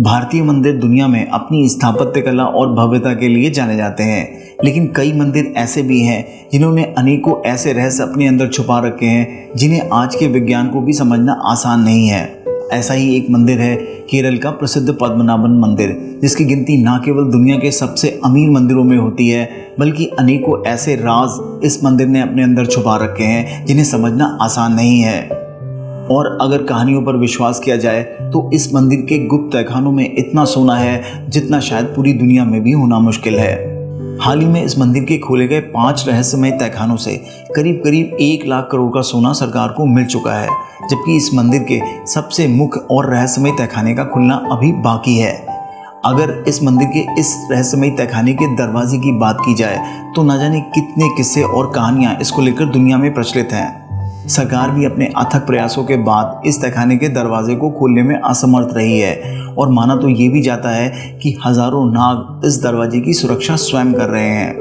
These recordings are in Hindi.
भारतीय मंदिर दुनिया में अपनी स्थापत्य कला और भव्यता के लिए जाने जाते हैं, लेकिन कई मंदिर ऐसे भी हैं जिन्होंने अनेकों ऐसे रहस्य अपने अंदर छुपा रखे हैं जिन्हें आज के विज्ञान को भी समझना आसान नहीं है। ऐसा ही एक मंदिर है केरल का प्रसिद्ध पद्मनाभन मंदिर, जिसकी गिनती न केवल दुनिया के सबसे अमीर मंदिरों में होती है, बल्कि अनेकों ऐसे राज इस मंदिर ने अपने अंदर छुपा रखे हैं जिन्हें समझना आसान नहीं है। और अगर कहानियों पर विश्वास किया जाए तो इस मंदिर के गुप्त तहखानों में इतना सोना है जितना शायद पूरी दुनिया में भी होना मुश्किल है। हाल ही में इस मंदिर के खोले गए 5 रहस्यमय तहखानों से करीब 1 लाख करोड़ का सोना सरकार को मिल चुका है, जबकि इस मंदिर के सबसे मुख्य और रहस्यमय तहखाने का खुलना अभी बाकी है। अगर इस मंदिर के इस रहस्यमय तहखाने के दरवाजे की बात की जाए तो न जाने कितने किस्से और कहानियां इसको लेकर दुनिया में प्रचलित हैं। सरकार भी अपने अथक प्रयासों के बाद इस तहखाने के दरवाजे को खोलने में असमर्थ रही है, और माना तो ये भी जाता है कि हजारों नाग इस दरवाजे की सुरक्षा स्वयं कर रहे हैं।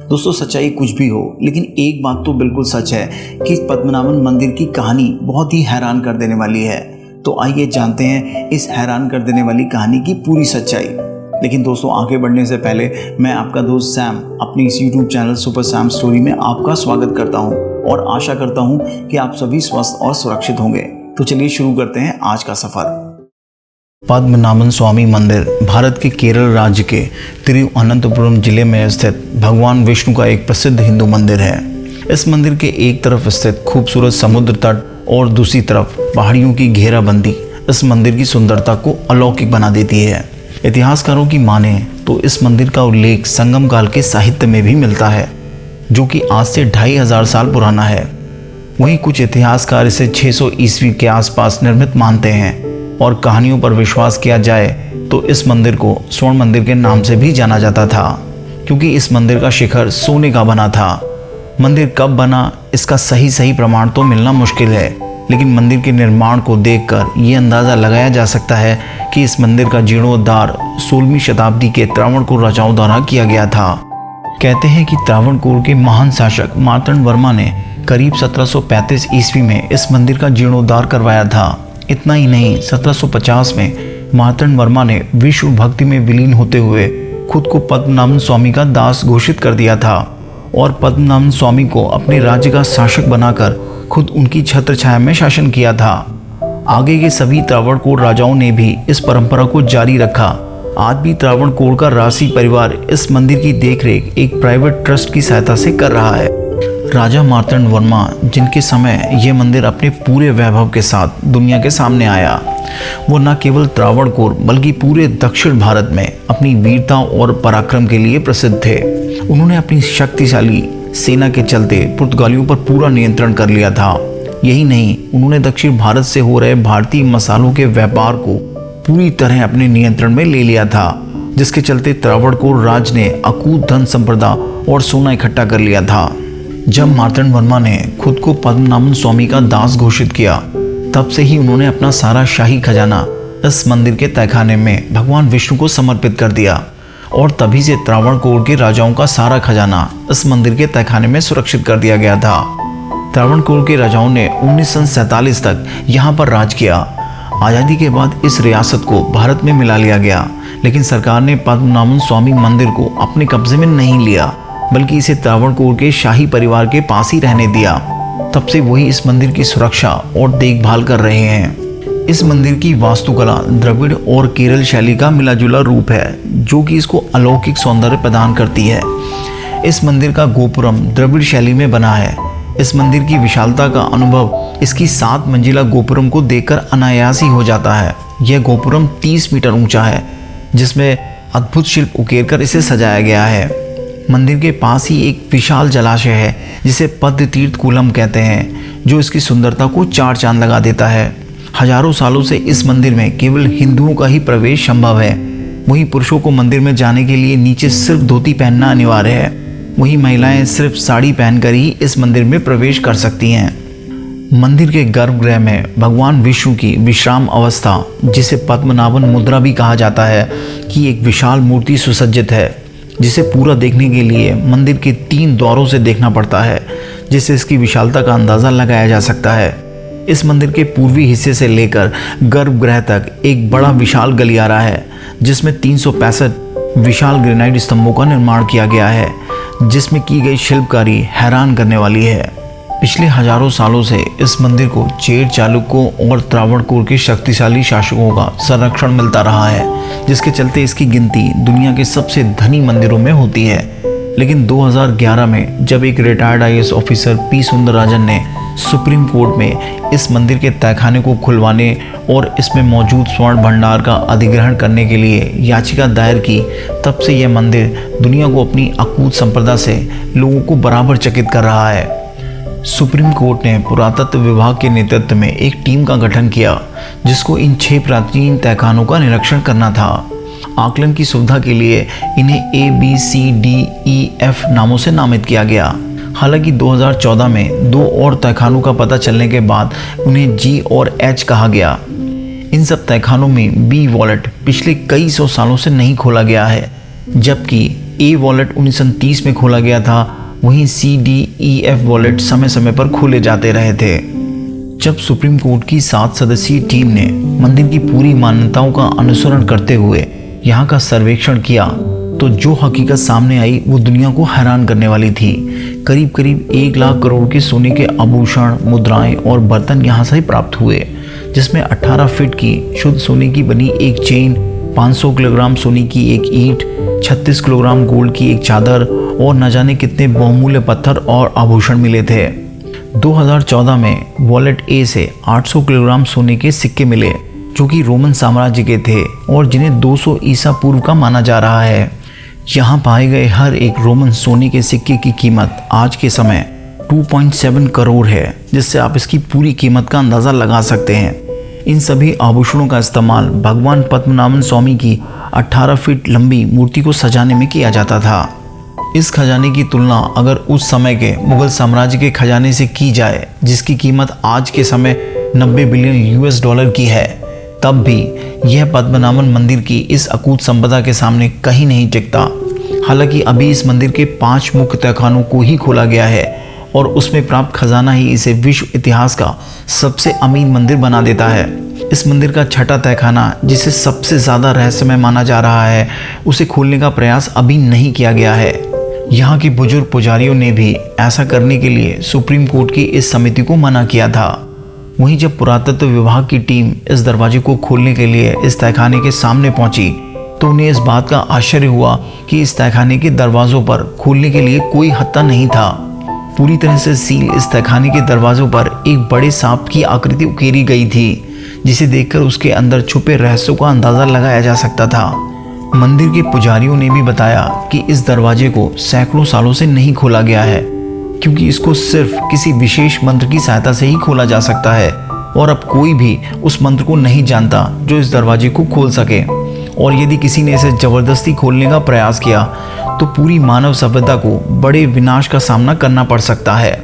दोस्तों, सच्चाई कुछ भी हो, लेकिन एक बात तो बिल्कुल सच है कि पद्मनाभन मंदिर की कहानी बहुत ही हैरान कर देने वाली है। तो आइए जानते हैं इस हैरान कर देने वाली कहानी की पूरी सच्चाई। लेकिन दोस्तों, आगे बढ़ने से पहले मैं आपका दोस्त सैम अपनी इस YouTube channel super Sam story में आपका स्वागत करता हूं और आशा करता हूं कि आप सभी स्वस्थ और सुरक्षित होंगे। तो चलिए शुरू करते हैं आज का सफर। पद्मनाभन स्वामी मंदिर भारत के केरल राज्य के तिरुवनंतपुरम जिले में स्थित भगवान विष्णु का एक प्रसिद्ध हिंदू मंदिर है। इस मंदिर के एक तरफ स्थित खूबसूरत समुद्र तट और दूसरी तरफ पहाड़ियों की घेराबंदी इस मंदिर की सुंदरता को अलौकिक बना देती है। इतिहासकारों की माने तो इस मंदिर का उल्लेख संगम काल के साहित्य में भी मिलता है, जो कि आज से 2500 साल पुराना है। वहीं कुछ इतिहासकार इसे 600 ईस्वी के आसपास निर्मित मानते हैं, और कहानियों पर विश्वास किया जाए तो इस मंदिर को स्वर्ण मंदिर के नाम से भी जाना जाता था, क्योंकि इस मंदिर का शिखर सोने का बना था। मंदिर कब बना इसका सही प्रमाण तो मिलना मुश्किल है, लेकिन मंदिर के निर्माण को देखकर ये अंदाज़ा लगाया जा सकता है कि इस मंदिर का जीर्णोद्धार 16वीं शताब्दी के त्रावणकोर राजाओं द्वारा किया गया था। कहते हैं कि त्रावणकोर के महान शासक मार्तंड वर्मा ने करीब 1735 ईस्वी में इस मंदिर का जीर्णोद्धार करवाया था। इतना ही नहीं, 1750 में मार्तंड वर्मा ने विष्णु भक्ति में विलीन होते हुए खुद को पद्मनाभन स्वामी का दास घोषित कर दिया था, और पद्मनाभन स्वामी को अपने राज्य का शासक बनाकर खुद उनकी छत्र छाया में शासन किया था। आगे के सभी त्रावणकोर राजाओं ने भी इस परंपरा को जारी रखा। आज भी त्रावणकोर का रासी परिवार इस मंदिर की देखरेख एक प्राइवेट ट्रस्ट की सहायता से कर रहा है। राजा मार्तंड वर्मा, जिनके समय यह मंदिर अपने पूरे वैभव के साथ दुनिया के सामने आया, वो न केवल त्रावणकोर बल्कि पूरे दक्षिण भारत में अपनी वीरता और पराक्रम के लिए प्रसिद्ध थे। उन्होंने अपनी शक्तिशाली सेना के चलते पुर्तगालियों पर पूरा नियंत्रण कर लिया था। यही नहीं, उन्होंने दक्षिण भारत से हो रहे भारतीय मसालों के व्यापार को पूरी तरह अपने नियंत्रण में ले लिया था, जिसके चलते त्रावणकोर राज ने अकूत धन संपदा और सोना इकट्ठा कर लिया था। जब मार्तंड वर्मा ने खुद को पद्मनाभन स्वामी का दास घोषित किया, तब से ही उन्होंने अपना सारा शाही खजाना इस मंदिर के तहखाने में भगवान विष्णु को समर्पित कर दिया, और तभी से त्रावणकोर के राजाओं का सारा खजाना इस मंदिर के तहखाने में सुरक्षित कर दिया गया था। त्रावणकोर के राजाओं ने 1947 तक यहाँ पर राज किया। आज़ादी के बाद इस रियासत को भारत में मिला लिया गया, लेकिन सरकार ने पद्मनाभन स्वामी मंदिर को अपने कब्जे में नहीं लिया, बल्कि इसे त्रावणकोर के शाही परिवार के पास ही रहने दिया। तब से वही इस मंदिर की सुरक्षा और देखभाल कर रहे हैं। इस मंदिर की वास्तुकला द्रविड़ और केरल शैली का मिलाजुला रूप है, जो कि इसको अलौकिक सौंदर्य प्रदान करती है। इस मंदिर का गोपुरम द्रविड़ शैली में बना है। इस मंदिर की विशालता का अनुभव इसकी 7 मंजिला गोपुरम को देखकर अनायास ही हो जाता है। यह गोपुरम 30 मीटर ऊंचा है, जिसमें अद्भुत शिल्प उकेरकर इसे सजाया गया है। मंदिर के पास ही एक विशाल जलाशय है, जिसे पद्म तीर्थ कूलम कहते हैं, जो इसकी सुंदरता को 4 चांद लगा देता है। हजारों सालों से इस मंदिर में केवल हिंदुओं का ही प्रवेश संभव है। वहीं पुरुषों को मंदिर में जाने के लिए नीचे सिर्फ धोती पहनना अनिवार्य है। वहीं महिलाएं सिर्फ साड़ी पहनकर ही इस मंदिर में प्रवेश कर सकती हैं। मंदिर के गर्भगृह में भगवान विष्णु की विश्राम अवस्था, जिसे पद्मनाभन मुद्रा भी कहा जाता है, की एक विशाल मूर्ति सुसज्जित है, जिसे पूरा देखने के लिए मंदिर के 3 द्वारों से देखना पड़ता है, जिससे इसकी विशालता का अंदाज़ा लगाया जा सकता है। इस मंदिर के पूर्वी हिस्से से लेकर गर्भगृह तक एक बड़ा विशाल गलियारा है, जिसमें 365 विशाल ग्रेनाइट स्तंभों का निर्माण किया गया है, जिसमें की गई शिल्पकारी हैरान करने वाली है। पिछले हजारों सालों से इस मंदिर को चेर चालुक्यों और त्रावणकोर के शक्तिशाली शासकों का संरक्षण मिलता रहा है, जिसके चलते इसकी गिनती दुनिया के सबसे धनी मंदिरों में होती है। लेकिन 2011 में जब एक retired IAS officer P Sundararajan ने सुप्रीम कोर्ट में इस मंदिर के तहखाने को खुलवाने और इसमें मौजूद स्वर्ण भंडार का अधिग्रहण करने के लिए याचिका दायर की, तब से यह मंदिर दुनिया को अपनी अकूत संपदा से लोगों को बराबर चकित कर रहा है। सुप्रीम कोर्ट ने पुरातत्व विभाग के नेतृत्व में एक टीम का गठन किया, जिसको इन 6 प्राचीन तहखानों का निरीक्षण करना था। आकलन की सुविधा के लिए इन्हें ABCDEF नामों से नामित किया गया। हालांकि 2014 में 2 और तहखानों का पता चलने के बाद उन्हें G और H कहा गया। इन सब तहखानों में B वॉलेट पिछले कई सौ सालों से नहीं खोला गया है, जबकि A वॉलेट 1930 में खोला गया था। वहीं CDEF वॉलेट समय समय पर खोले जाते रहे थे। जब सुप्रीम कोर्ट की 7 सदस्यीय टीम ने मंदिर की पूरी मान्यताओं का अनुसरण करते हुए यहाँ का सर्वेक्षण किया, तो जो हकीकत सामने आई वो दुनिया को हैरान करने वाली थी। करीब करीब 1 लाख करोड़ के सोने के आभूषण, मुद्राएं और बर्तन यहाँ से प्राप्त हुए, जिसमें 18 फीट की शुद्ध सोने की बनी एक चेन, 500 किलोग्राम सोने की एक ईंट, 36 किलोग्राम गोल्ड की एक चादर और न जाने कितने बहुमूल्य पत्थर और आभूषण मिले थे। 2014 में वॉलेट A से 800 किलोग्राम सोने के सिक्के मिले, जो कि रोमन साम्राज्य के थे और जिन्हें 200 ईसा पूर्व का माना जा रहा है। यहाँ पाए गए हर एक रोमन सोने के सिक्के की कीमत आज के समय 2.7 करोड़ है, जिससे आप इसकी पूरी कीमत का अंदाज़ा लगा सकते हैं। इन सभी आभूषणों का इस्तेमाल भगवान पद्मनाभन स्वामी की 18 फीट लंबी मूर्ति को सजाने में किया जाता था। इस खजाने की तुलना अगर उस समय के मुगल साम्राज्य के खजाने से की जाए, जिसकी कीमत आज के समय 90 बिलियन US की है, तब भी यह पद्मनाभन मंदिर की इस अकूत संपदा के सामने कहीं नहीं टिकता। हालांकि अभी इस मंदिर के 5 मुख्य तहखानों को ही खोला गया है और उसमें प्राप्त खजाना ही इसे विश्व इतिहास का सबसे अमीर मंदिर बना देता है। इस मंदिर का 6ठा तहखाना, जिसे सबसे ज़्यादा रहस्यमय माना जा रहा है, उसे खोलने का प्रयास अभी नहीं किया गया है। यहाँ के बुजुर्ग पुजारियों ने भी ऐसा करने के लिए सुप्रीम कोर्ट की इस समिति को मना किया था। वहीं जब पुरातत्व विभाग की टीम इस दरवाजे को खोलने के लिए इस तहखाने के सामने पहुंची, तो उन्हें इस बात का आश्चर्य हुआ कि इस तहखाने के दरवाजों पर खोलने के लिए कोई हत्था नहीं था। पूरी तरह से सील इस तहखाने के दरवाजों पर एक बड़े सांप की आकृति उकेरी गई थी, जिसे देखकर उसके अंदर छुपे रहस्यों का अंदाजा लगाया जा सकता था। मंदिर के पुजारियों ने भी बताया कि इस दरवाजे को सैकड़ों सालों से नहीं खोला गया है, क्योंकि इसको सिर्फ किसी विशेष मंत्र की सहायता से ही खोला जा सकता है और अब कोई भी उस मंत्र को नहीं जानता जो इस दरवाजे को खोल सके। और यदि किसी ने इसे जबरदस्ती खोलने का प्रयास किया तो पूरी मानव सभ्यता को बड़े विनाश का सामना करना पड़ सकता है।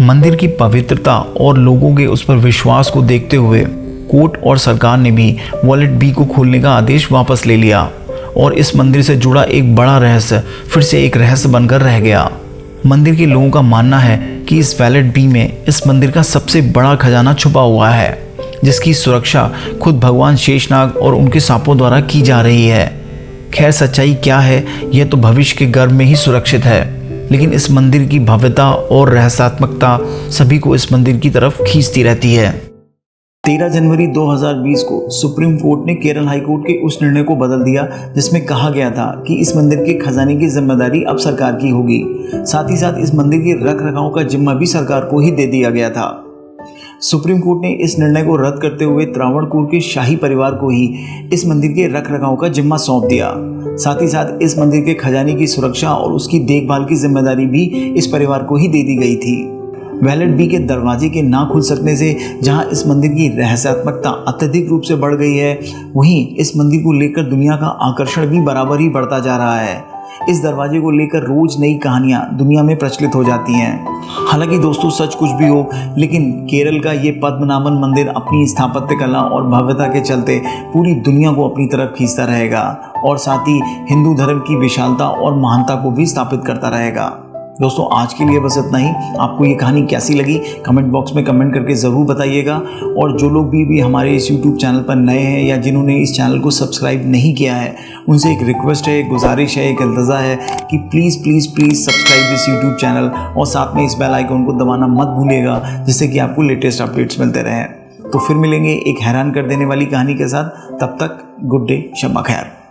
मंदिर की पवित्रता और लोगों के उस पर विश्वास को देखते हुए कोर्ट और सरकार ने भी वॉलेट B को खोलने का आदेश वापस ले लिया और इस मंदिर से जुड़ा एक बड़ा रहस्य फिर से एक रहस्य बनकर रह गया। मंदिर के लोगों का मानना है कि इस वॉलेट B में इस मंदिर का सबसे बड़ा खजाना छुपा हुआ है, जिसकी सुरक्षा खुद भगवान शेषनाग और उनके सांपों द्वारा की जा रही है। खैर, सच्चाई क्या है यह तो भविष्य के गर्भ में ही सुरक्षित है, लेकिन इस मंदिर की भव्यता और रहस्यात्मकता सभी को इस मंदिर की तरफ खींचती रहती है। 13 जनवरी 2020 को सुप्रीम कोर्ट ने केरल हाई कोर्ट के उस निर्णय को बदल दिया, जिसमें कहा गया था कि इस मंदिर के खजाने की जिम्मेदारी अब सरकार की होगी। साथ ही साथ इस मंदिर के रख रखाव का जिम्मा भी सरकार को ही दे दिया गया था। सुप्रीम कोर्ट ने इस निर्णय को रद्द करते हुए त्रावणकोर के शाही परिवार को ही इस मंदिर के रख रखाव का जिम्मा सौंप दिया। साथ ही साथ इस मंदिर के खजाने की सुरक्षा और उसकी देखभाल की जिम्मेदारी भी इस परिवार को ही दे दी गई थी। वॉलेट B के दरवाजे के ना खुल सकने से जहां इस मंदिर की रहस्यात्मकता अत्यधिक रूप से बढ़ गई है, वहीं इस मंदिर को लेकर दुनिया का आकर्षण भी बराबर ही बढ़ता जा रहा है। इस दरवाजे को लेकर रोज नई कहानियां दुनिया में प्रचलित हो जाती हैं। हालांकि दोस्तों, सच कुछ भी हो, लेकिन केरल का ये पद्मनाभन मंदिर अपनी स्थापत्य कला और भव्यता के चलते पूरी दुनिया को अपनी तरफ खींचता रहेगा और साथ ही हिंदू धर्म की विशालता और महानता को भी स्थापित करता रहेगा। दोस्तों आज के लिए बस इतना ही। आपको ये कहानी कैसी लगी कमेंट बॉक्स में कमेंट करके ज़रूर बताइएगा। और जो लोग भी हमारे इस यूट्यूब चैनल पर नए हैं या जिन्होंने इस चैनल को सब्सक्राइब नहीं किया है, उनसे एक रिक्वेस्ट है, एक गुजारिश है, एक इल्तजा है कि please please please subscribe this YouTube channel और साथ में इस बेल आइकन को दबाना मत भूलिएगा, जिससे कि आपको लेटेस्ट अपडेट्स मिलते रहें। तो फिर मिलेंगे एक हैरान कर देने वाली कहानी के साथ। तब तक गुड डे, शब्बा खैर।